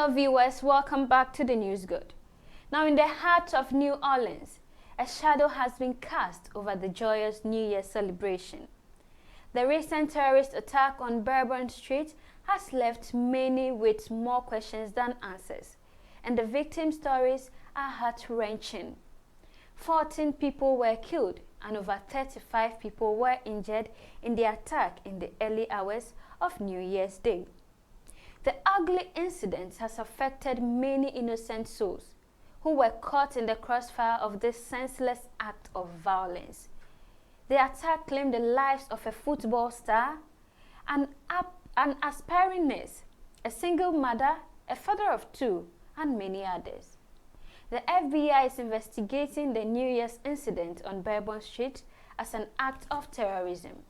Hello viewers, welcome back to the News Good. Now in the heart of New Orleans, a shadow has been cast over the joyous New Year celebration. The recent terrorist attack on Bourbon Street has left many with more questions than answers, and the victim stories are heart-wrenching. 14 people were killed and over 35 people were injured in the attack in the early hours of New Year's Day. The ugly incident has affected many innocent souls who were caught in the crossfire of this senseless act of violence. The attack claimed the lives of a football star, an aspiring nurse, a single mother, a father of two, and many others. The FBI is investigating the New Year's incident on Bourbon Street as an act of terrorism.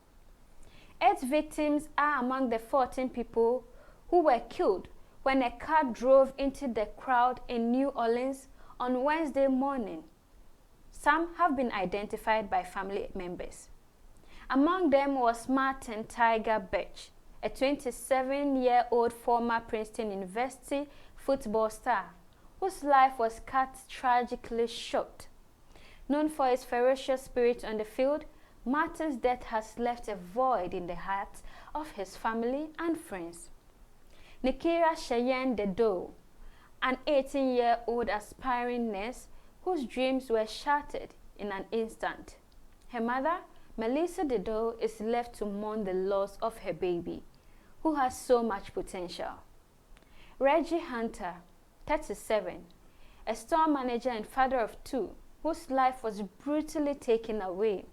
8 victims are among the 14 people who were killed when a car drove into the crowd in New Orleans on Wednesday morning. Some have been identified by family members. Among them was Martin Tiger Birch, a 27-year-old former Princeton University football star whose life was cut tragically short. Known for his ferocious spirit on the field, Martin's death has left a void in the hearts of his family and friends. Nikira Cheyenne Dedo, an 18-year-old aspiring nurse whose dreams were shattered in an instant. Her mother, Melissa Dedo, is left to mourn the loss of her baby, who has so much potential. Reggie Hunter, 37, a store manager and father of 2, whose life was brutally taken away.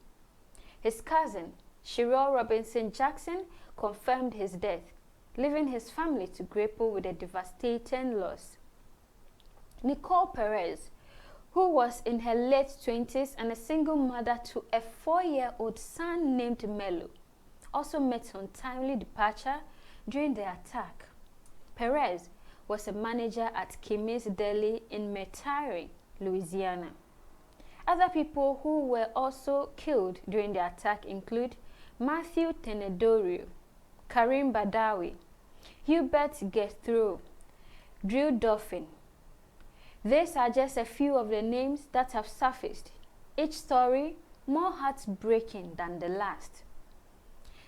His cousin, Shirel Robinson Jackson, confirmed his death, leaving his family to grapple with a devastating loss. Nicole Perez, who was in her late 20s and a single mother to a 4-year-old son named Melo, also met untimely departure during the attack. Perez was a manager at Kimmy's Deli in Metairie, Louisiana. Other people who were also killed during the attack include Matthew Tenedorio, Karim Badawi, Hubert Gethro, Drew Dauphin. These are just a few of the names that have surfaced, each story more heartbreaking than the last.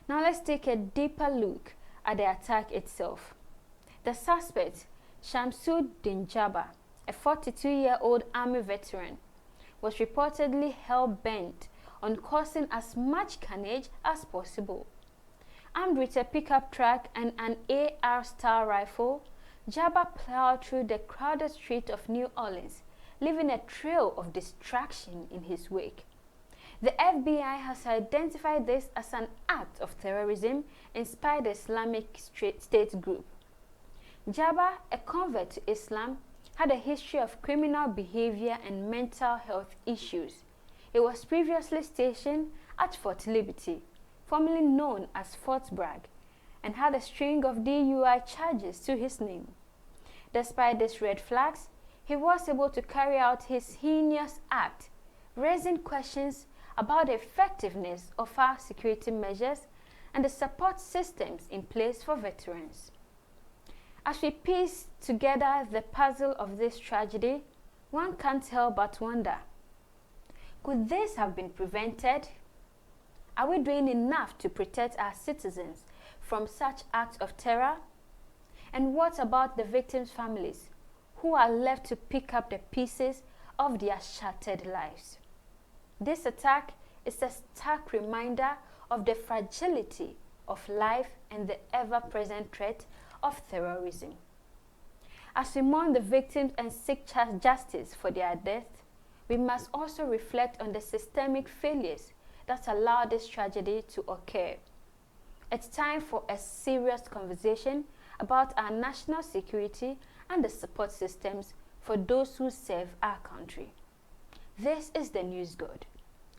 Now let's take a deeper look at the attack itself. The suspect, Shamsud Dinjaba, a 42-year-old army veteran, was reportedly hell-bent on causing as much carnage as possible. Armed with a pickup truck and an AR-style rifle, Jabba plowed through the crowded street of New Orleans, leaving a trail of destruction in his wake. The FBI has identified this as an act of terrorism inspired Islamic State group. Jabba, a convert to Islam, had a history of criminal behavior and mental health issues. He was previously stationed at Fort Liberty, formerly known as Fort Bragg, and had a string of DUI charges to his name. Despite these red flags, he was able to carry out his heinous act, raising questions about the effectiveness of our security measures and the support systems in place for veterans. As we piece together the puzzle of this tragedy, one can't help but wonder, could this have been prevented? Are we doing enough to protect our citizens from such acts of terror? And what about the victims' families who are left to pick up the pieces of their shattered lives? This attack is a stark reminder of the fragility of life and the ever-present threat of terrorism. As we mourn the victims and seek justice for their deaths, we must also reflect on the systemic failures that allowed this tragedy to occur. It's time for a serious conversation about our national security and the support systems for those who serve our country. This is the News Good.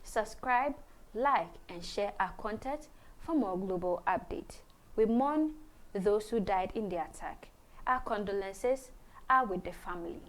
Subscribe, like, and share our content for more global updates. We mourn those who died in the attack. Our condolences are with the family.